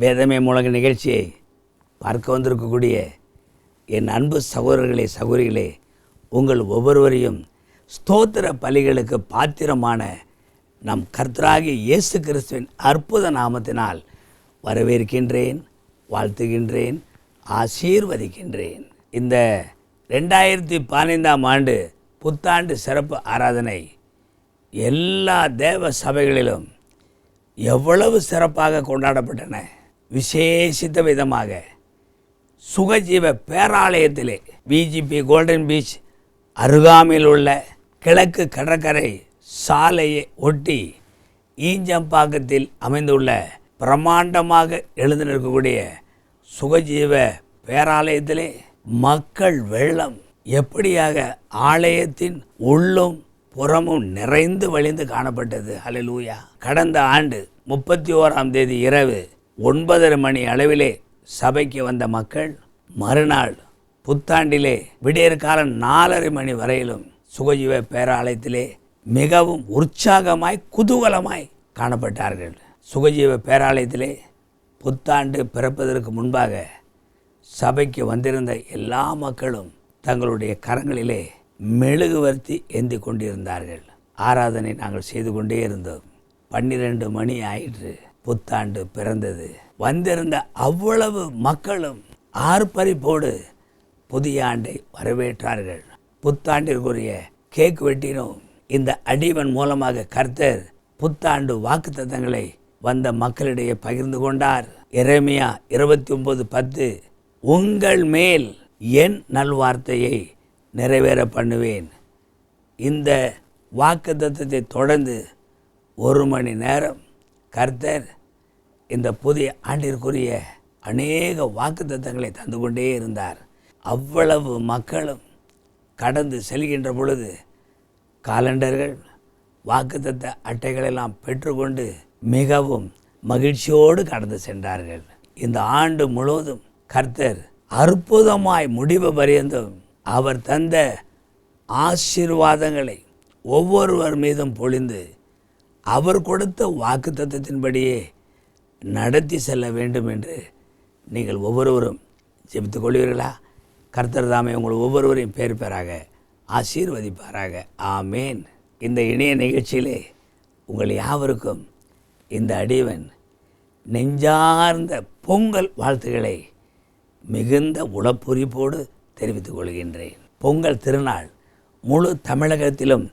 வேதமே மூலக நிகழ்ச்சியை பார்க்க வந்திருக்கக்கூடிய என் அன்பு சகோதரர்களே சகோதரிகளே, உங்கள் ஒவ்வொருவரையும் ஸ்தோத்திர பலிகளுக்கு பாத்திரமான நம் கர்த்தராகிய இயேசு கிறிஸ்துவின் அற்புத நாமத்தினால் வரவேற்கின்றேன், வாழ்த்துகின்றேன், ஆசீர்வதிக்கின்றேன். இந்த 2015ஆம் ஆண்டு புத்தாண்டு சிறப்பு ஆராதனை எல்லா தேவ சபைகளிலும் எவ்வளவு சிறப்பாக கொண்டாடப்பட்டன. விசேஷித்த விதமாக சுகஜீவ பேராலயத்திலே விஜிபி கோல்டன் பீச் அருகாமையில் உள்ள கிழக்கு கடற்கரை சாலையை ஒட்டி ஈஞ்சம்பாக்கத்தில் அமைந்துள்ள பிரம்மாண்டமாக எழுந்து நிற்கக்கூடிய சுகஜீவ பேராலயத்திலே மக்கள் வெள்ளம் எப்படியாக ஆலயத்தின் உள்ளும் புறமும் நிறைந்து வழிந்து காணப்பட்டது. ஹல்லேலூயா. கடந்த ஆண்டு 31ஆம் தேதி இரவு 9:30 மணி அளவிலே சபைக்கு வந்த மக்கள் மறுநாள் புத்தாண்டிலே விடியற்காலம் 4:30 மணி வரையிலும் சுகஜீவ பேராலயத்திலே மிகவும் உற்சாகமாய் குதூகலமாய் காணப்பட்டார்கள். சுகஜீவ பேராலயத்திலே புத்தாண்டு பிறப்பதற்கு முன்பாக சபைக்கு வந்திருந்த எல்லா மக்களும் தங்களுடைய கரங்களிலே மெழுகுவர்த்தி ஏந்தி கொண்டிருந்தார்கள். ஆராதனை நாங்கள் செய்து கொண்டே இருந்தோம். 12 மணி ஆயிற்று. புத்தாண்டு பிறந்தது. வந்திருந்த அவ்வளவு மக்களும் ஆர்ப்பரிப்போடு புதிய ஆண்டை வரவேற்றார்கள். புத்தாண்டிற்குரிய கேக் வெட்டினோம். இந்த அடிவன் மூலமாக கர்த்தர் புத்தாண்டு வாக்குத்தத்தங்களை வந்த மக்களிடையே பகிர்ந்து கொண்டார். எரேமியா 29:10, உங்கள் மேல் என் நல்வார்த்தையை நிறைவேற பண்ணுவேன். இந்த வாக்குத்தத்தத்தை தொடர்ந்து 1 மணி நேரம் கர்த்தர் இந்த புதிய ஆண்டிற்குரிய அநேக வாக்குத்தத்தங்களை தந்து கொண்டே இருந்தார். அவ்வளவு மக்களும் கடந்து செல்கின்ற பொழுது காலண்டர்கள் வாக்குத்தத்த அட்டைகளெல்லாம் பெற்றுக்கொண்டு மிகவும் மகிழ்ச்சியோடு கடந்து சென்றார்கள். இந்த ஆண்டு முழுவதும் கர்த்தர் அற்புதமாய் முடிவு பரியந்தும் அவர் தந்த ஆசீர்வாதங்களை ஒவ்வொருவர் மீதும் பொழிந்து அவர் கொடுத்த வாக்குத்தத்தத்தின்படியே நடத்தி செல்ல வேண்டும் என்று நீங்கள் ஒவ்வொருவரும் ஜெபித்துக் கொள்வீர்களா? கர்த்தர் தாமே உங்கள் ஒவ்வொருவரையும் பேர் பேராக ஆசீர்வதிப்பாராக. ஆமேன். இந்த இணைய நிகழ்ச்சியிலே உங்கள் யாவருக்கும் இந்த அடிவன் நெஞ்சார்ந்த பொங்கல் வாழ்த்துக்களை மிகுந்த உளப்பொறிப்போடு தெரிவித்துக் கொள்கின்றேன். பொங்கல் திருநாள் முழு தமிழகத்திலும்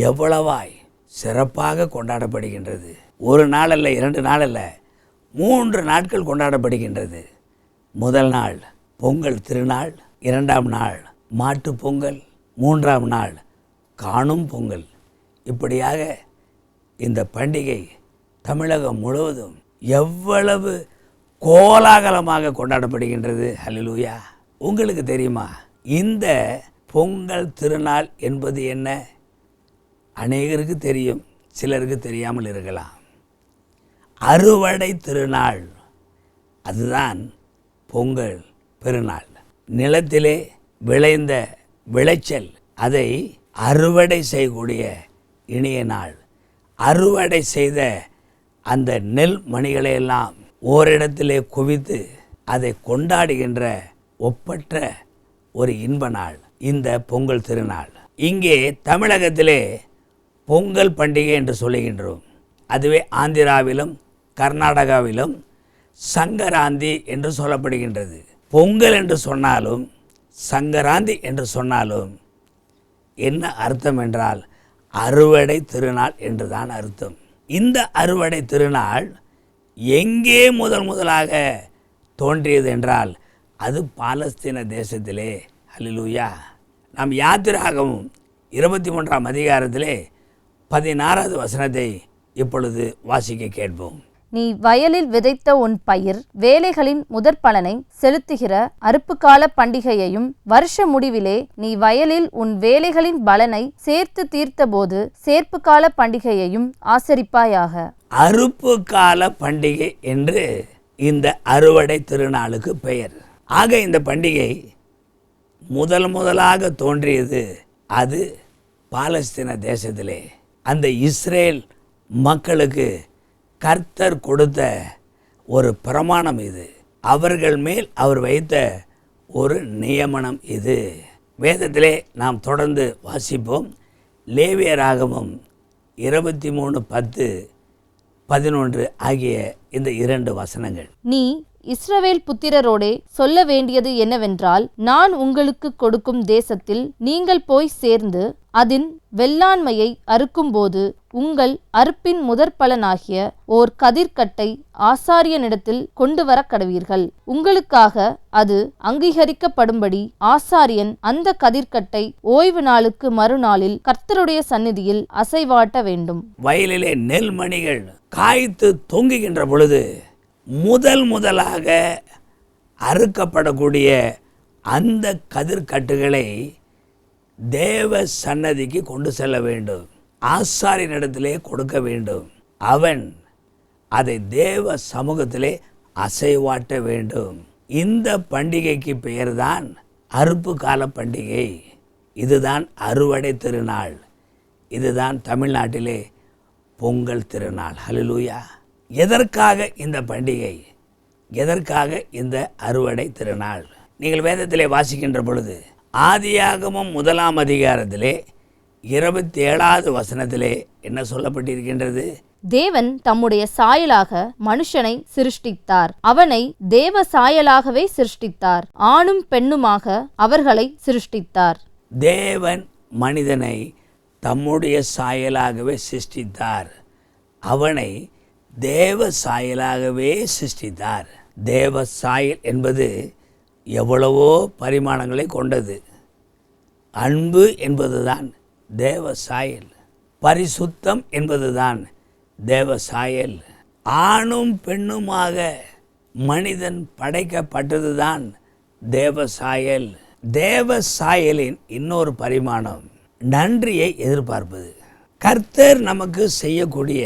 எவ்வளவாய் சிறப்பாக கொண்டாடப்படுகின்றது. 1 நாள் அல்ல, 2 நாள் அல்ல, 3 நாட்கள் கொண்டாடப்படுகின்றது. முதல் நாள் பொங்கல் திருநாள், 2ஆம் நாள் மாட்டு பொங்கல், 3ஆம் நாள் காணும் பொங்கல். இப்படியாக இந்த பண்டிகை தமிழகம் முழுவதும் எவ்வளவு கோலாகலமாக கொண்டாடப்படுகின்றது. ஹல்லேலூயா. உங்களுக்கு தெரியுமா இந்த பொங்கல் திருநாள் என்பது என்ன? அநேகருக்கு தெரியும், சிலருக்கு தெரியாமல் இருக்கலாம். அறுவடை திருநாள், அதுதான் பொங்கல் பெருநாள். நிலத்திலே விளைந்த விளைச்சல் அதை அறுவடை செய்யக்கூடிய இனிய நாள். அறுவடை செய்த அந்த நெல் மணிகளையெல்லாம் ஓரிடத்திலே குவித்து அதை கொண்டாடுகின்ற ஒப்பற்ற ஒரு இன்ப நாள் இந்த பொங்கல் திருநாள். இங்கே தமிழகத்திலே பொங்கல் பண்டிகை என்று சொல்லுகின்றோம். அதுவே ஆந்திராவிலும் கர்நாடகாவிலும் சங்கராந்தி என்று சொல்லப்படுகின்றது. பொங்கல் என்று சொன்னாலும் சங்கராந்தி என்று சொன்னாலும் என்ன அர்த்தம் என்றால் அறுவடை திருநாள் என்றுதான் அர்த்தம். இந்த அறுவடை திருநாள் எங்கே முதலாக தோன்றியது என்றால் அது பாலஸ்தீன தேசத்திலே. ஹல்லேலூயா. நாம் யாத்திராகமம் 23ஆம் அதிகாரத்திலே 16வது வசனத்தை இப்பொழுது வாசிக்க கேட்போம். நீ வயலில் விதைத்த உன் பயிர் வேலைகளின் முதற் பலனை செலுத்துகிற அறுப்புக்கால பண்டிகையையும் வருஷ முடிவிலே நீ வயலில் உன் வேலைகளின் பலனை சேர்த்து தீர்த்தபோது சேர்ப்புக்கால பண்டிகையையும் ஆசரிப்பாயாக. அறுப்பு கால பண்டிகை என்று இந்த அறுவடை திருநாளுக்கு பெயர். ஆக இந்த பண்டிகை முதலாக தோன்றியது அது பாலஸ்தீன தேசத்திலே. அந்த இஸ்ரேல் மக்களுக்கு கர்த்தர் கொடுத்த ஒரு பிரமாணம் இது. அவர்கள் மேல் அவர் வைத்த ஒரு நியமனம் இது. வேதத்திலே நாம் தொடர்ந்து வாசிப்போம். லேவியராகமம் 23:10-11 ஆகிய இந்த 2 வசனங்கள். நீ இஸ்ரவேல் புத்திரரோடே சொல்ல வேண்டியது என்னவென்றால், நான் உங்களுக்கு கொடுக்கும் தேசத்தில் நீங்கள் போய் சேர்ந்து அதன் வெள்ளாண்மையை அறுக்கும்போது உங்கள் அறுப்பின் முதற்பலனாகிய ஓர் கதிர்க்கட்டை ஆசாரியனிடத்தில் கொண்டு வர கடவீர்கள். உங்களுக்காக அது அங்கீகரிக்கப்படும்படி ஆசாரியன் அந்த கதிர்க்கட்டை ஓய்வு நாளுக்கு மறுநாளில் கர்த்தருடைய சந்நிதியில் அசைவாட்ட வேண்டும். வயலிலே நெல்மணிகள் காய்த்து தொங்குகின்ற பொழுது முதலாக அறுக்கப்படக்கூடிய அந்த கதிர்கட்டுகளை தேவ சன்னதிக்கு கொண்டு செல்ல வேண்டும். ஆசாரியனிடத்திலே கொடுக்க வேண்டும். அவன் அதை தேவ சமூகத்திலே அசைவாட்ட வேண்டும். இந்த பண்டிகைக்கு பெயர்தான் அறுப்பு கால பண்டிகை. இதுதான் அறுவடை திருநாள். இதுதான் தமிழ்நாட்டிலே பொங்கல் திருநாள். ஹல்லேலூயா. எதற்காக இந்த பண்டிகை? எதற்காக இந்த அறுவடை திருநாள்? நீங்கள் வேதத்திலே வாசிக்கின்ற பொழுது ஆதியாகமம் 1ஆம் அதிகாரத்திலே 27வது வசனத்திலே என்ன சொல்லப்பட்டிருக்கின்றது? தேவன் தம்முடைய சாயலாக மனுஷனை சிருஷ்டித்தார். அவனை தேவ சாயலாகவே சிருஷ்டித்தார். ஆணும் பெண்ணுமாக அவர்களை சிருஷ்டித்தார். தேவன் மனிதனை தம்முடைய சாயலாகவே சிருஷ்டித்தார். அவனை தேவ சாயலாகவே சிருஷ்டித்தார். தேவ சாயல் என்பது எவ்வளவோ பரிமாணங்களை கொண்டது. அன்பு என்பதுதான் தேவ சாயல். பரிசுத்தம் என்பதுதான் தேவ சாயல். ஆணும் பெண்ணுமாக மனிதன் படைக்கப்பட்டதுதான் தேவ சாயல். தேவ சாயலின் இன்னொரு பரிமாணம் நன்றியை எதிர்பார்ப்பது. கர்த்தர் நமக்கு செய்யக்கூடிய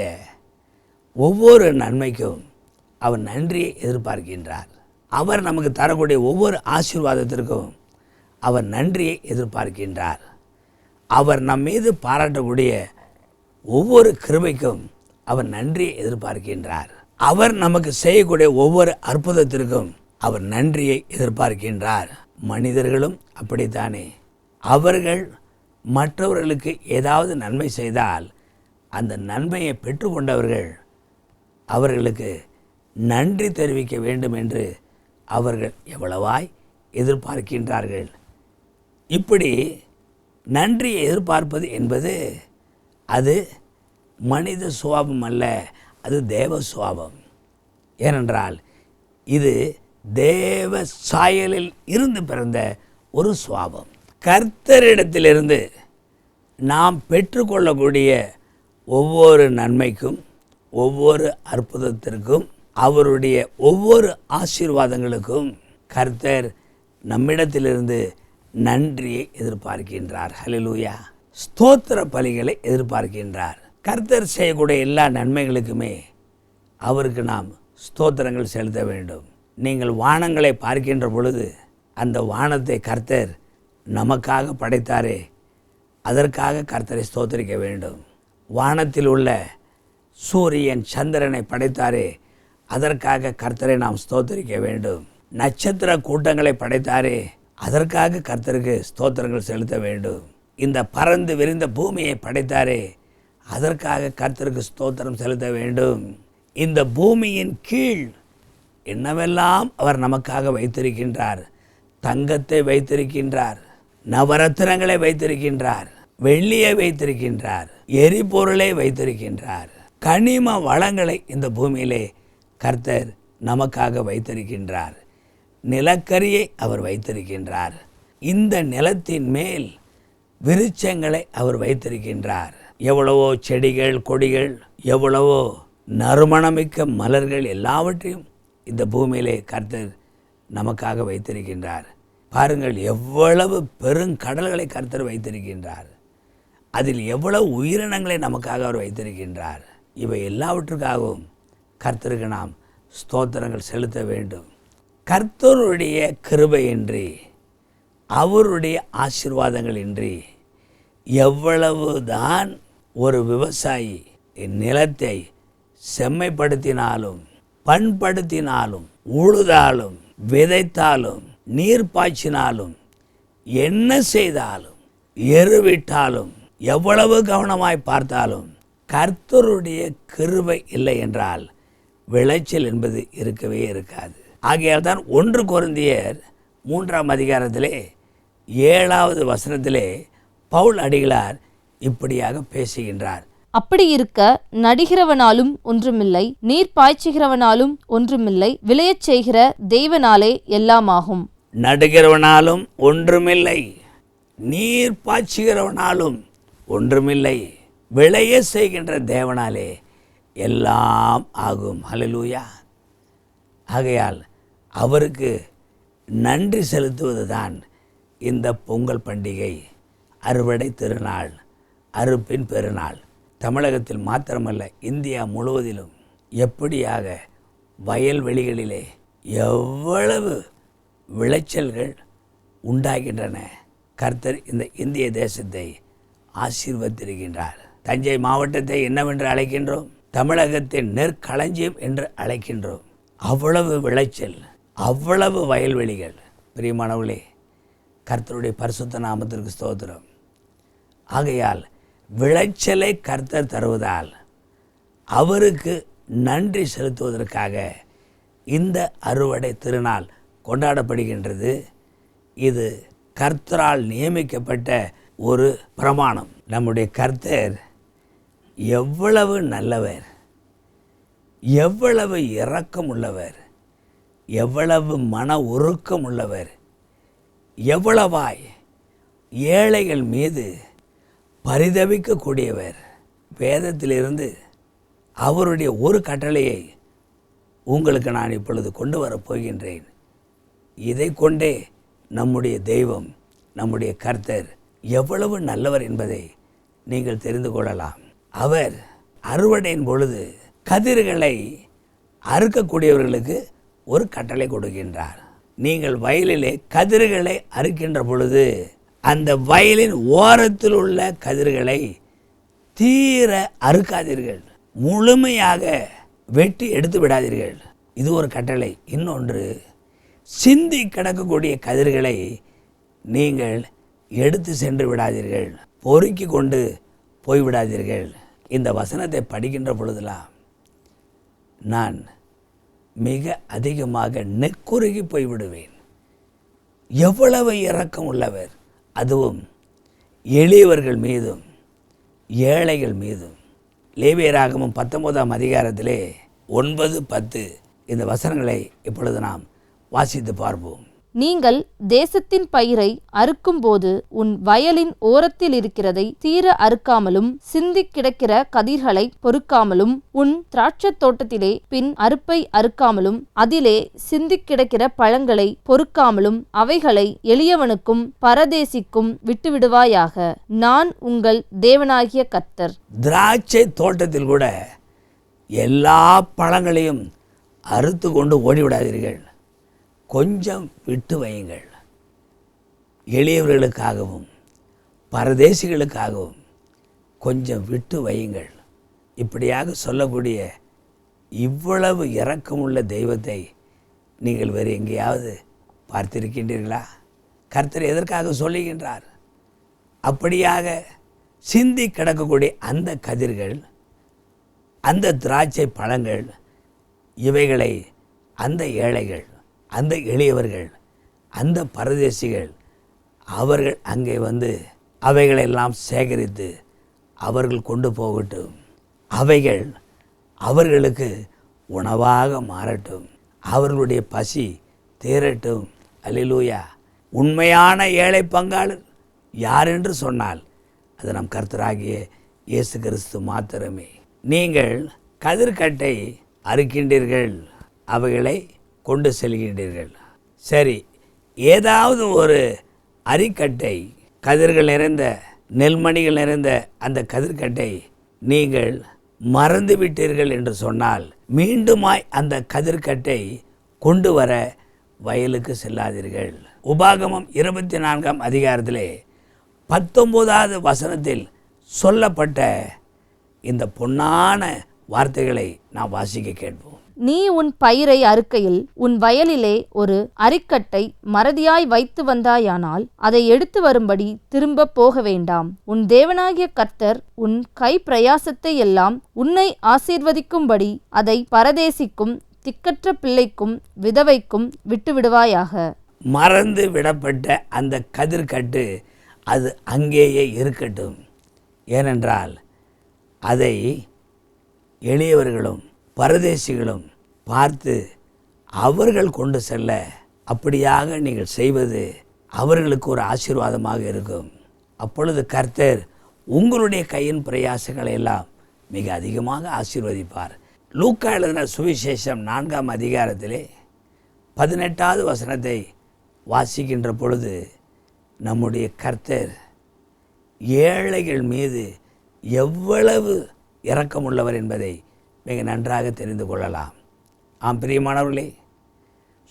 ஒவ்வொரு நன்மைக்கும் அவர் நன்றியை எதிர்பார்க்கின்றார். அவர் நமக்கு தரக்கூடிய ஒவ்வொரு ஆசீர்வாதத்திற்கும் அவர் நன்றியை எதிர்பார்க்கின்றார். அவர் நம் மீது பாராட்டக்கூடிய ஒவ்வொரு கிருபைக்கும் அவர் நன்றியை எதிர்பார்க்கின்றார். அவர் நமக்கு செய்யக்கூடிய ஒவ்வொரு அற்புதத்திற்கும் அவர் நன்றியை எதிர்பார்க்கின்றார். மனிதர்களும் அப்படித்தானே. அவர்கள் மற்றவர்களுக்கு ஏதாவது நன்மை செய்தால் அந்த நன்மையை பெற்றுக்கொண்டவர்கள் அவர்களுக்கு நன்றி தெரிவிக்க வேண்டும் என்று அவர்கள் எவ்வளவாய் எதிர்பார்க்கின்றார்கள். இப்படி நன்றியை எதிர்பார்ப்பது என்பது அது மனித சுபாவம் அல்ல, அது தேவ சுபாவம். ஏனென்றால் இது தேவ சாயலில் இருந்து பிறந்த ஒரு சுபாவம். கர்த்தரிடத்திலிருந்து நாம் பெற்றுக்கொள்ளக்கூடிய ஒவ்வொரு நன்மைக்கும் ஒவ்வொரு அற்புதத்திற்கும் அவருடைய ஒவ்வொரு ஆசீர்வாதங்களுக்கும் கர்த்தர் நம்மிடத்திலிருந்து நன்றியை எதிர்பார்க்கின்றார். ஹல்லேலூயா. ஸ்தோத்திர பலிகளை எதிர்பார்க்கின்றார். கர்த்தர் செய்யக்கூடிய எல்லா நன்மைகளுக்குமே அவருக்கு நாம் ஸ்தோத்திரங்கள் செலுத்த வேண்டும். நீங்கள் வானங்களை பார்க்கின்ற பொழுது அந்த வானத்தை கர்த்தர் நமக்காக படைத்தாரே, அதற்காக கர்த்தரை ஸ்தோத்திரிக்க வேண்டும். வானத்தில் உள்ள சூரியன் சந்திரனை படைத்தாரே, அதற்காக கர்த்தரை நாம் ஸ்தோத்திரிக்க வேண்டும். நட்சத்திர கூட்டங்களை படைத்தாரே, அதற்காக கர்த்தருக்கு ஸ்தோத்திரங்கள் செலுத்த வேண்டும். இந்த பறந்து விரிந்த பூமியை படைத்தாரே, அதற்காக கர்த்தருக்கு ஸ்தோத்திரம் செலுத்த வேண்டும். இந்த பூமியின் கீழ் என்னவெல்லாம் அவர் நமக்காக வைத்திருக்கின்றார். தங்கத்தை வைத்திருக்கின்றார், நவரத்தினங்களை வைத்திருக்கின்றார், வெள்ளியை வைத்திருக்கின்றார், எரிபொருளை வைத்திருக்கின்றார், கனிம வளங்களை இந்த பூமியிலே கர்த்தர் நமக்காக வைத்திருக்கின்றார். நிலக்கரியை அவர் வைத்திருக்கின்றார். இந்த நிலத்தின் மேல் விருட்சங்களை அவர் வைத்திருக்கின்றார். எவ்வளவோ செடிகள் கொடிகள், எவ்வளவோ நறுமணமிக்க மலர்கள் எல்லாவற்றையும் இந்த பூமியிலே கர்த்தர் நமக்காக வைத்திருக்கின்றார். பாருங்கள், எவ்வளவு பெருங்கடல்களை கர்த்தர் வைத்திருக்கின்றார். அதில் எவ்வளவு உயிரினங்களை நமக்காக அவர் வைத்திருக்கின்றார். இவை எல்லாவற்றுக்காகவும் கர்த்தருக்கு நாம் ஸ்தோத்திரங்கள் செலுத்த வேண்டும். கர்த்தருடைய கிருபையின்றி, அவருடைய ஆசீர்வாதங்கள் இன்றி எவ்வளவுதான் ஒரு விவசாயி நிலத்தை செம்மைப்படுத்தினாலும் பண்படுத்தினாலும் உழுதாலும் விதைத்தாலும் நீர் பாய்ச்சினாலும் என்ன செய்தாலும் எருவிட்டாலும் எவ்வளவு கவனமாய் பார்த்தாலும் கர்த்தருடைய கிருபை இல்லை என்றால் விளைச்சல் என்பது இருக்கவே இருக்காது. ஆகையால் தான் 1 கொரிந்தியர் 3ஆம் அதிகாரத்திலே 7வது வசனத்திலே பவுல் அடிகளார் இப்படியாக பேசுகின்றார். அப்படி இருக்க நடிகிறவனாலும் ஒன்றுமில்லை, நீர் பாய்ச்சுகிறவனாலும் ஒன்றுமில்லை, விளையச் செய்கிற தேவனாலே எல்லாமாகும். நடுகிறவனாலும் ஒன்றுமில்லை, நீர் பாய்ச்சுகிறவனாலும் ஒன்றுமில்லை, விளைய செய்கின்ற தேவனாலே எல்லாம் ஆகும். ஹல்லேலூயா. ஆகையால் அவருக்கு நன்றி செலுத்துவது தான் இந்த பொங்கல் பண்டிகை, அறுவடை திருநாள், அறுப்பின் பெருநாள். தமிழகத்தில் மாத்திரமல்ல, இந்தியா முழுவதிலும் எப்படியாக வயல்வெளிகளிலே எவ்வளவு விளைச்சல்கள் உண்டாகின்றன. கர்த்தர் இந்த இந்திய தேசத்தை ஆசீர்வதித்திருக்கின்றார். தஞ்சை மாவட்டத்தை என்னவென்று அழைக்கின்றோம்? தமிழகத்தின் நெற்களஞ்சியம் என்று அழைக்கின்றோம். அவ்வளவு விளைச்சல், அவ்வளவு வயல்வெளிகள். பிரியமானவர்களே, கர்த்தருடைய பரிசுத்த நாமத்திற்கு ஸ்தோத்திரம். ஆகையால் விளைச்சலை கர்த்தர் தருவதால் அவருக்கு நன்றி செலுத்துவதற்காக இந்த அறுவடை திருநாள் கொண்டாடப்படுகின்றது. இது கர்த்தரால் நியமிக்கப்பட்ட ஒரு பிரமாணம். நம்முடைய கர்த்தர் எவ்வளவு நல்லவர், எவ்வளவு இரக்கம் உள்ளவர், எவ்வளவு மன உருக்கம் உள்ளவர், எவ்வளவாய் ஏழைகள் மீது பரிதவிக்கக்கூடியவர். வேதத்திலிருந்து அவருடைய ஒரு கட்டளையை உங்களுக்கு நான் இப்பொழுது கொண்டு வரப்போகின்றேன். இதை கொண்டே நம்முடைய தெய்வம், நம்முடைய கர்த்தர் எவ்வளவு நல்லவர் என்பதை நீங்கள் தெரிந்து கொள்ளலாம். அவர் அறுவடையின் பொழுது கதிர்களை அறுக்கக்கூடியவர்களுக்கு ஒரு கட்டளை கொடுக்கின்றார். நீங்கள் வயலிலே கதிர்களை அறுக்கின்ற பொழுது அந்த வயலின் ஓரத்தில் உள்ள கதிர்களை தீர அறுக்காதீர்கள், முழுமையாக வெட்டி எடுத்து விடாதீர்கள். இது ஒரு கட்டளை. இன்னொன்று, சிந்தி கிடக்கக்கூடிய கதிர்களை நீங்கள் எடுத்து சென்று விடாதீர்கள், பொறுக்கி கொண்டு போய்விடாதீர்கள். இந்த வசனத்தை படிக்கின்ற பொழுதெல்லாம் நான் மிக அதிகமாக நெக்குருகி போய்விடுவேன். எவ்வளவு இரக்கம் உள்ளவர், அதுவும் எளியவர்கள் மீதும் ஏழைகள் மீதும். லேவியராகமம் 19ஆம் அதிகாரத்திலே 9, 10 இந்த வசனங்களை இப்பொழுது நாம் வாசித்து பார்ப்போம். நீங்கள் தேசத்தின் பயிரை அறுக்கும்போது உன் வயலின் ஓரத்தில் இருக்கிறதை தீர அறுக்காமலும் சிந்தி கிடக்கிற கதிர்களை பொறுக்காமலும் உன் திராட்சத் தோட்டத்திலே பின் அறுப்பை அறுக்காமலும் அதிலே சிந்தி கிடக்கிற பழங்களை பொறுக்காமலும் அவைகளை எளியவனுக்கும் பரதேசிக்கும் விட்டுவிடுவாயாக. நான் உங்கள் தேவனாகிய கர்த்தர். திராட்சை தோட்டத்தில் கூட எல்லா பழங்களையும் அறுத்து கொண்டு ஓடிவிடாதீர்கள், கொஞ்சம் விட்டு வையுங்கள். எளியவர்களுக்காகவும் பரதேசிகளுக்காகவும் கொஞ்சம் விட்டு வையுங்கள். இப்படியாக சொல்லக்கூடிய இவ்வளவு இரக்கமுள்ள தெய்வத்தை நீங்கள் வேறு எங்கேயாவது பார்த்திருக்கின்றீர்களா? கர்த்தர் எதற்காக சொல்லுகின்றார்? அப்படியாக சிந்தி கிடக்கக்கூடிய அந்த கதிர்கள், அந்த திராட்சை பழங்கள், இவைகளை அந்த ஏழைகள், அந்த எளியவர்கள், அந்த பரதேசிகள் அவர்கள் அங்கே வந்து அவைகளெல்லாம் சேகரித்து அவர்கள் கொண்டு போகட்டும். அவைகள் அவர்களுக்கு உணவாக மாறட்டும். அவர்களுடைய பசி தீரட்டும். அல்லேலூயா. உண்மையான ஏழை பங்காளர் யார் என்று சொன்னால் அது நம் கர்த்தராகிய இயேசு கிறிஸ்து மாத்திரமே. நீங்கள் கதிர்கட்டை அறுக்கின்றீர்கள், அவைகளை கொண்டு செல்கின்றீர்கள். சரி, ஏதாவது ஒரு அரிக்கட்டை, கதிர்கள் நிறைந்த நெல்மணிகள் நிறைந்த அந்த கதிர்கட்டை நீங்கள் மறந்து விட்டீர்கள் என்று சொன்னால் மீண்டுமாய் அந்த கதிர்கட்டை கொண்டு வர வயலுக்கு செல்லாதீர்கள். உபாகமம் 24ஆம் அதிகாரத்திலே 19வது வசனத்தில் சொல்லப்பட்ட இந்த பொன்னான வார்த்தைகளை நாம் வாசிக்க கேட்போம். நீ உன் பயிரை அறுக்கையில் உன் வயலிலே ஒரு அரிக்கட்டை மறதியாய் வைத்து வந்தாயானால் அதை எடுத்து வரும்படி திரும்ப போக வேண்டாம். உன் தேவனாகிய கர்த்தர் உன் கை பிரயாசத்தை எல்லாம் உன்னை ஆசீர்வதிக்கும்படி அதை பரதேசிக்கும் திக்கற்ற பிள்ளைக்கும் விதவைக்கும் விட்டுவிடுவாயாக. மறந்து விடப்பட்ட அந்த கதிர்கட்டு அது அங்கேயே இருக்கட்டும். ஏனென்றால் அதை எளியவர்களும் பரதேசிகளும் பார்த்து அவர்கள் கொண்டு செல்ல அப்படியாக நீங்கள் செய்வது அவர்களுக்கு ஒரு ஆசீர்வாதமாக இருக்கும். அப்பொழுது கர்த்தர் உங்களுடைய கையின் பிரயாசங்களை எல்லாம் மிக அதிகமாக ஆசீர்வதிப்பார். லூக்கா எழுதின சுவிசேஷம் 4ஆம் அதிகாரத்திலே 18வது வசனத்தை வாசிக்கின்ற பொழுது நம்முடைய கர்த்தர் ஏழைகள் மீது எவ்வளவு இரக்கமுள்ளவர் என்பதை மிக நன்றாக தெரிந்து கொள்ளலாம். ஆம் பிரியமானவர்களே,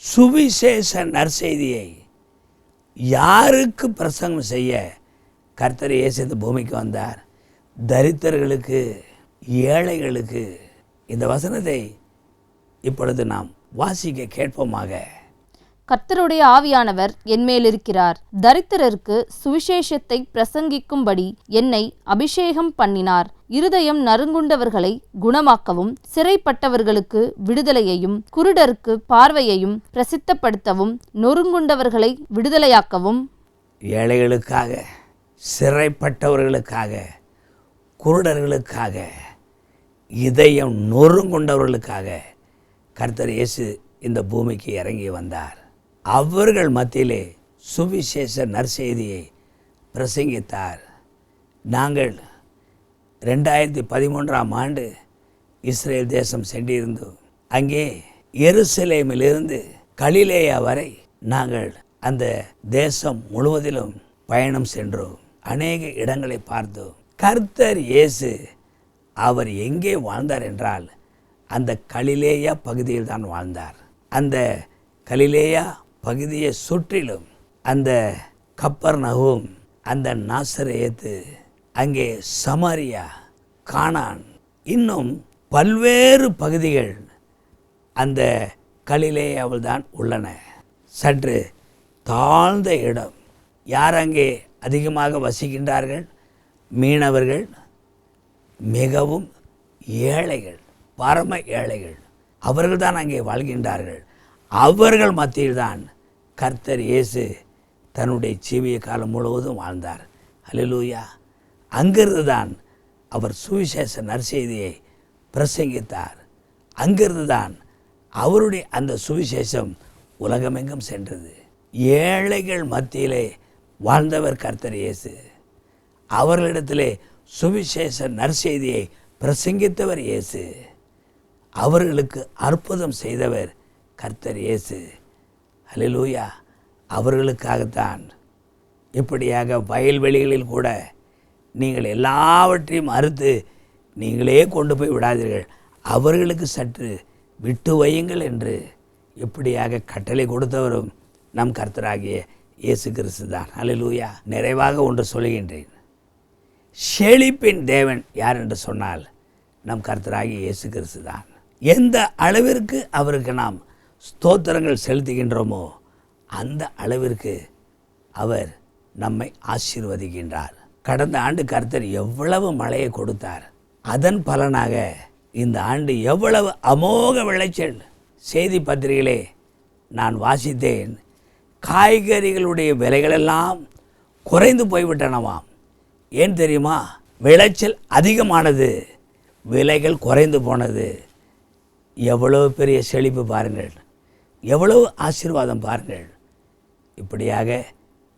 சுவிசேஷ நற்செய்தியை யாருக்கு பிரசங்கம் செய்ய கர்த்தர் இயேசு இந்த பூமிக்கு வந்தார்? தரித்திரர்களுக்கு, ஏழைகளுக்கு. இந்த வசனத்தை இப்பொழுது நாம் வாசிக்க கேட்போமாக. கர்த்தருடைய ஆவியானவர் என்மேல் இருக்கிறார். தரித்திரருக்கு சுவிசேஷத்தை பிரசங்கிக்கும்படி என்னை அபிஷேகம் பண்ணினார். இருதயம் நறுங்குண்டவர்களை குணமாக்கவும், சிறைப்பட்டவர்களுக்கு விடுதலையையும், குருடருக்கு பார்வையையும் பிரசித்தப்படுத்தவும், நொறுங்குண்டவர்களை விடுதலையாக்கவும். ஏழைகளுக்காக, சிறைப்பட்டவர்களுக்காக, குருடர்களுக்காக, இதயம் நொறுங்குண்டவர்களுக்காக கர்த்தர் இயேசு இந்த பூமிக்கு இறங்கி வந்தார். அவர்கள் மத்தியிலே சுவிசேஷ நற்செய்தியை பிரசங்கித்தார். நாங்கள் 2013ஆம் ஆண்டு இஸ்ரேல் தேசம் சென்றிருந்தோம். அங்கே எருசலேமிலிருந்து கலிலேயா வரை நாங்கள் அந்த தேசம் முழுவதிலும் பயணம் சென்றோம். அநேக இடங்களை பார்த்தோம். கர்த்தர் இயேசு அவர் எங்கே வாழ்ந்தார் என்றால் அந்த கலிலேயா பகுதியில் தான் வாழ்ந்தார். அந்த கலிலேயா பகுதியை சுற்றிலும் அந்த கப்பர்நகூம், அந்த நாசரேத்து, அங்கே சமாரியா, கானான், இன்னும் பல்வேறு பகுதிகள் அந்த கலிலேயாவில் தான் உள்ளன. சற்று தாழ்ந்த இடம். யார் அங்கே அதிகமாக வசிக்கின்றார்கள்? மீனவர்கள், மிகவும் ஏழைகள், பரம ஏழைகள். அவர்கள் தான் அங்கே வாழ்கின்றார்கள். அவர்கள் மத்தியில்தான் கர்த்தர் இயேசு தன்னுடைய ஜீவிய காலம் முழுவதும் வாழ்ந்தார். அல்லேலூயா. அங்கிருந்து தான் அவர் சுவிசேஷ நற்செய்தியை பிரசங்கித்தார். அங்கிருந்து தான் அவருடைய அந்த சுவிசேஷம் உலகமெங்கும் சென்றது. ஏழைகள் மத்தியிலே வாழ்ந்தவர் கர்த்தர் இயேசு. அவர்களிடத்திலே சுவிசேஷ நற்செய்தியை பிரசங்கித்தவர் இயேசு. அவர்களுக்கு அற்புதம் செய்தவர் கர்த்தர் இயேசு. அல்லேலூயா. அவர்களுக்காகத்தான் இப்படியாக வயல்வெளிகளில் கூட நீங்கள் எல்லாவற்றையும் அறுத்து நீங்களே கொண்டு போய் விடாதீர்கள், அவர்களுக்கு சற்று விட்டு வையுங்கள் என்று இப்படியாக கட்டளை கொடுத்தவரும் நம் கர்த்தராகிய இயேசு கிறிஸ்து தான். அல்லேலூயா. நிறைவாக ஒன்று சொல்கின்றேன். செழிப்பின் தேவன் யார் என்று சொன்னால் நம் கர்த்தராகிய இயேசு கிறிஸ்து தான். எந்த அளவிற்கு அவருக்கு நாம் ஸ்தோத்திரங்கள் செலுத்துகின்றோமோ அந்த அளவிற்கு அவர் நம்மை ஆசீர்வதிக்கின்றார். கடந்த ஆண்டு கர்த்தர் எவ்வளவு மழையை கொடுத்தார். அதன் பலனாக இந்த ஆண்டு எவ்வளவு அமோக விளைச்சல். செய்தி பத்திரிகையிலே நான் வாசித்தேன், காய்கறிகளுடைய விலைகளெல்லாம் குறைந்து போய்விட்டனவாம். ஏன் தெரியுமா? விளைச்சல் அதிகமானது, விலைகள் குறைந்து போனது. எவ்வளவு பெரிய செழிப்பு பாருங்கள், எவ்வளவு ஆசீர்வாதம் பாருங்கள். இப்படியாக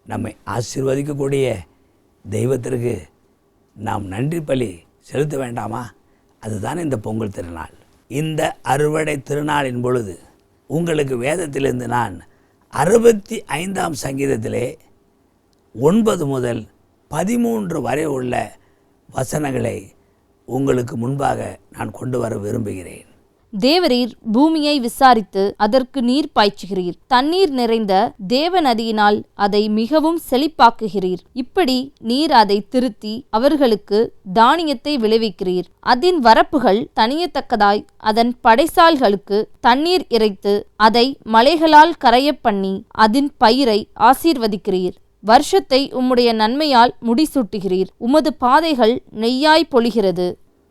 நம்மை ஆசீர்வதிக்கக்கூடிய தெய்வத்திற்கு நாம் நன்றி பலி செலுத்த வேண்டாமா? அதுதான் இந்த பொங்கல் திருநாள். இந்த அறுவடை திருநாளின் பொழுது உங்களுக்கு வேதத்திலிருந்து நான் 65ஆம் சங்கீதத்திலே 9 முதல் 13 வரை உள்ள வசனங்களை உங்களுக்கு முன்பாக நான் கொண்டு வர விரும்புகிறேன். தேவரீர் பூமியை விசாரித்து அதற்கு நீர் பாய்ச்சுகிறீர். தண்ணீர் நிறைந்த தேவ நதியினால் அதை மிகவும் செழிப்பாக்குகிறீர். இப்படி நீர் அதை திருத்தி அவர்களுக்கு தானியத்தை விளைவிக்கிறீர். அதன் வரப்புகள் தணியத்தக்கதாய் அதன் படைசால்களுக்கு தண்ணீர் இறைத்து அதை மலைகளால் கரையப் பண்ணி அதன் பயிரை ஆசீர்வதிக்கிறீர். வருஷத்தை உம்முடைய நன்மையால் முடிசூட்டுகிறீர். உமது பாதைகள் நெய்யாய் பொழிகிறது.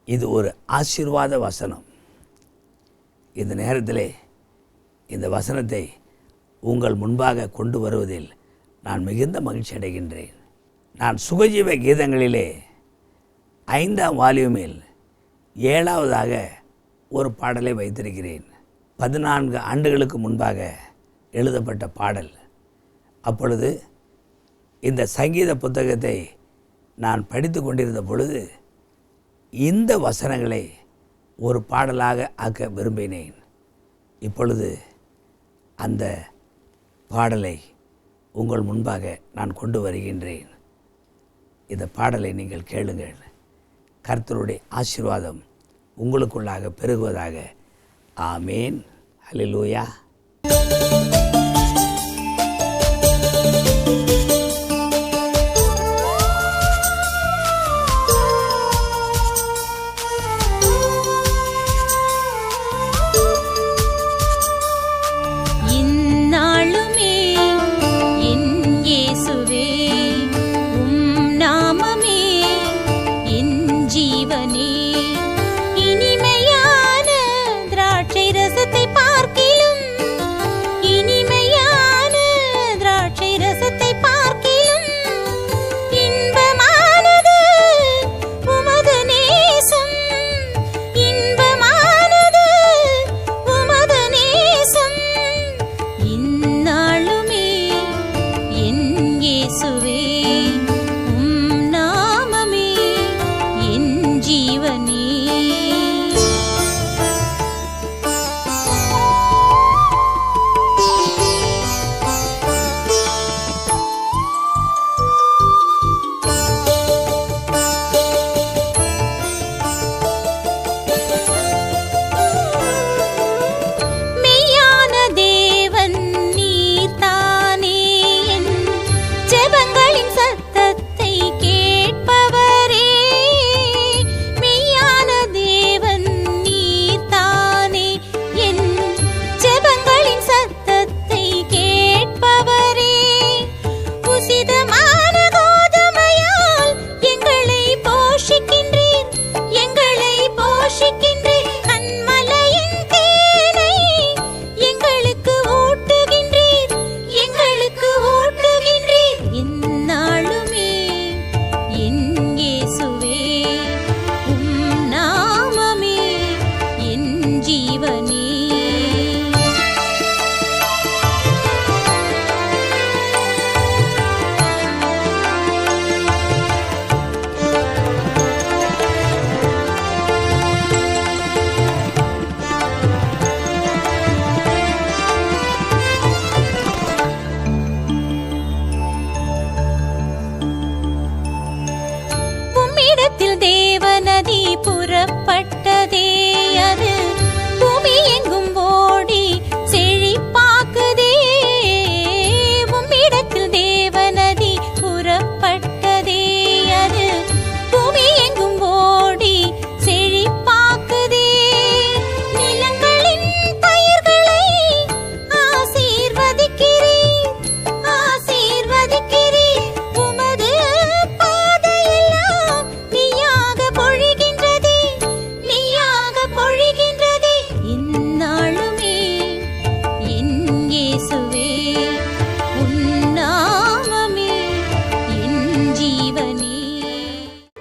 இது ஒரு ஆசீர்வாத வசனம். இந்த நேரத்திலே இந்த வசனத்தை உங்கள் முன்பாக கொண்டு வருவதில் நான் மிகுந்த மகிழ்ச்சி அடைகின்றேன். நான் சுகஜீவ கீதங்களிலே 5ஆம் வால்யூமில் 7வதாக ஒரு பாடலை வைத்திருக்கிறேன். 14 ஆண்டுகளுக்கு முன்பாக எழுதப்பட்ட பாடல். அப்பொழுது இந்த சங்கீத புத்தகத்தை நான் படித்து கொண்டிருந்த பொழுது இந்த வசனங்களை ஒரு பாடலாக ஆக்க விரும்பினேன். இப்பொழுது அந்த பாடலை உங்கள் முன்பாக நான் கொண்டு வருகின்றேன். இந்த பாடலை நீங்கள் கேளுங்கள். கர்த்தருடைய ஆசீர்வாதம் உங்களுக்குள்ளாக பெருகுவதாக. ஆமேன். ஹல்லேலூயா.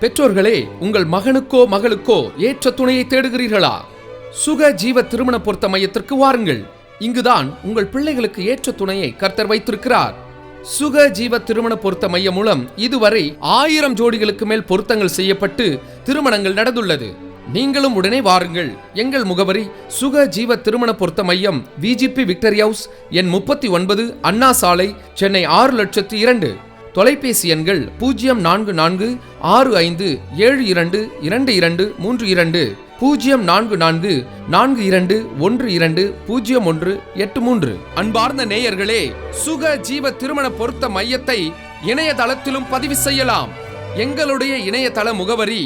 பெற்றோர்களே, உங்கள் மகனுக்கோ மகளுக்கோ ஏற்ற துணையை தேடுகிறீர்களா? சுக ஜீவ திருமண பொருத்த மையத்திற்கு வாருங்கள். இங்குதான் உங்கள் பிள்ளைகளுக்கு ஏற்ற துணையை கர்த்தர் வைத்திருக்கிறார். சுக ஜீவ திருமண பொருத்த மையம் மூலம் இதுவரை 1000 ஜோடிகளுக்கு மேல் பொருத்தங்கள் செய்யப்பட்டு திருமணங்கள் நடந்துள்ளது. நீங்களும் உடனே வாருங்கள். எங்கள் முகவரி சுக ஜீவ திருமண பொருத்த மையம், VGP விக்டரி ஹவுஸ், எண் 39, அண்ணா சாலை, சென்னை 6,02,000. தொலைபேசி எண்கள் 044657222232. 0444210183. அன்பார்ந்த நேயர்களே, சுக ஜீவ திருமண பொருத்த மையத்தை இணையதளத்திலும் பதிவு செய்யலாம். எங்களுடைய இணையதள முகவரி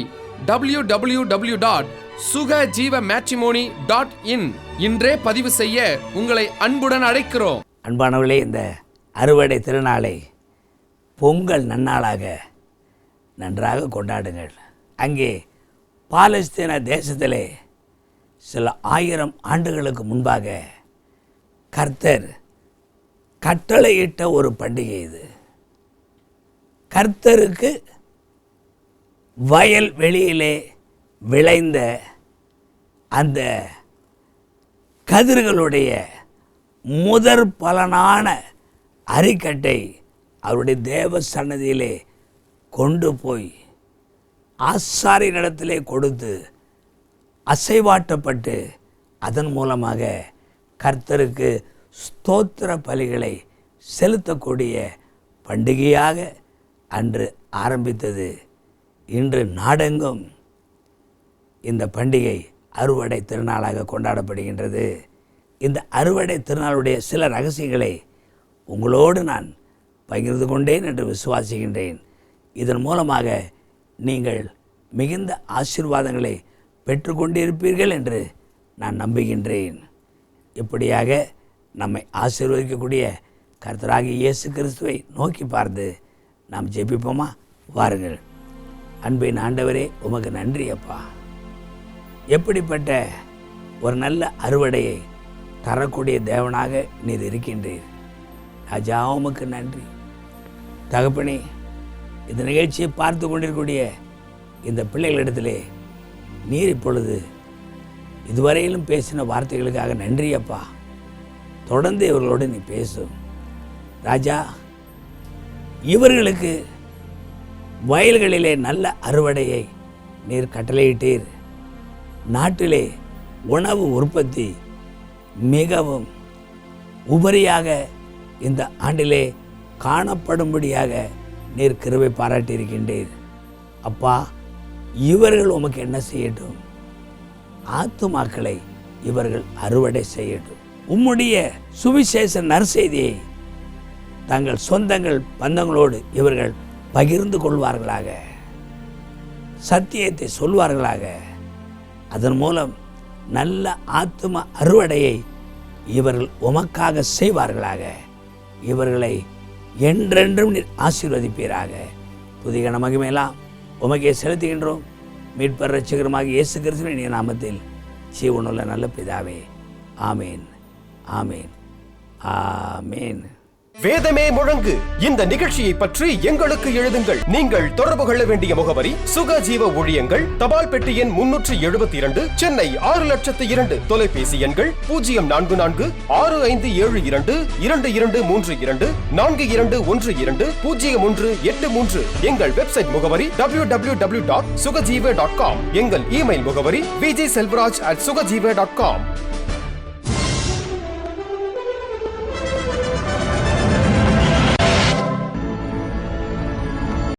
www.sugajeevamatrimony.in. இன்றே பதிவு செய்ய உங்களை அன்புடன் அழைக்கிறோம். அன்பானவர்களே, இந்த அறுவடை திருநாளை பொங்கல் நன்னாளாக நன்றாக கொண்டாடுங்கள். அங்கே பாலஸ்தீன தேசத்திலே சில 1000 ஆண்டுகளுக்கு முன்பாக கர்த்தர் கட்டளையிட்ட ஒரு பண்டிகை இது. கர்த்தருக்கு வயல் வெளியிலே விளைந்த அந்த கதிர்களுடைய முதற் பலனான அரிக்கட்டை அவருடைய தேவ சன்னதியிலே கொண்டு போய் ஆசாரியனிடத்திலே கொடுத்து அசைவாட்டப்பட்டு அதன் மூலமாக கர்த்தருக்கு ஸ்தோத்திர பலிகளை செலுத்தக்கூடிய பண்டிகையாக அன்று ஆரம்பித்தது. இன்று நாடெங்கும் இந்த பண்டிகை அறுவடை திருநாளாக கொண்டாடப்படுகின்றது. இந்த அறுவடை திருநாளுடைய சில ரகசியங்களை உங்களோடு நான் பகிர்ந்து கொண்டேன் என்று விசுவாசிக்கின்றேன். இதன் மூலமாக நீங்கள் மிகுந்த ஆசீர்வாதங்களை பெற்றுக்கொண்டிருப்பீர்கள் என்று நான் நம்புகின்றேன். இப்படியாக நம்மை ஆசீர்வதிக்கக்கூடிய கர்த்தராகிய இயேசு கிறிஸ்துவை நோக்கி பார்த்து நாம் ஜெபிப்போமா? வாருங்கள். அன்பின் ஆண்டவரே, உமக்கு நன்றி அப்பா. எப்படிப்பட்ட ஒரு நல்ல அறுவடையை தரக்கூடிய தேவனாக நீர் இருக்கின்றீர். ராஜா, உமக்கு நன்றி. தகப்பனே, இந்த நிகழ்ச்சியை பார்த்து கொண்டிருக்கக்கூடிய இந்த பிள்ளைகளிடத்திலே நீர் இப்பொழுது இதுவரையிலும் பேசின வார்த்தைகளுக்காக நன்றி அப்பா. தொடர்ந்து இவர்களோடு நீ பேசும் ராஜா. இவர்களுக்கு வயல்களிலே நல்ல அறுவடையை நீர் கட்டளையிட்டீர். நாட்டிலே உணவு உற்பத்தி மிகவும் உபரியாக இந்த ஆண்டிலே காணப்படும்படியாக நீர் கிருபை பாராட்டியிருக்கின்றீர் அப்பா. இவர்கள் உமக்கு என்ன செய்யட்டும்? ஆத்துமாக்களை இவர்கள் அறுவடை செய்யட்டும். உம்முடைய சுவிசேஷ நற்செய்தியை தங்கள் சொந்தங்கள் பந்தங்களோடு இவர்கள் பகிர்ந்து கொள்வார்களாக, சத்தியத்தை சொல்வார்களாக. அதன் மூலம் நல்ல ஆத்தும அறுவடையை இவர்கள் உமக்காக செய்வார்களாக. இவர்களை என்றென்றும் நீர் ஆசீர்வதிப்பீராக. துதிகன மகிமையெல்லாம் உமக்கே செலுத்துகின்றோம். மீட்பர் இரட்சகருமாக இயேசு கிறிஸ்துவின் நாமத்தில் ஜீவனுள்ள நல்ல பிதாவே, ஆமேன், ஆமேன், ஆமேன். வேதமே முழங்கு இந்த நிகழ்ச்சியை பற்றி எங்களுக்கு எழுதுங்கள். நீங்கள் தொடர்பு கொள்ள வேண்டிய முகவரி சுகஜீவ ஊழியங்கள், தபால் பெட்டி எண் 372, சென்னை 600002. தொலைபேசி எண்கள் 044657222232, 42120183. எங்கள் வெப்சைட் முகவரி www.sugajeeva.com. எங்கள் இமெயில் முகவரி vjselvaraj@sugajeeva.com.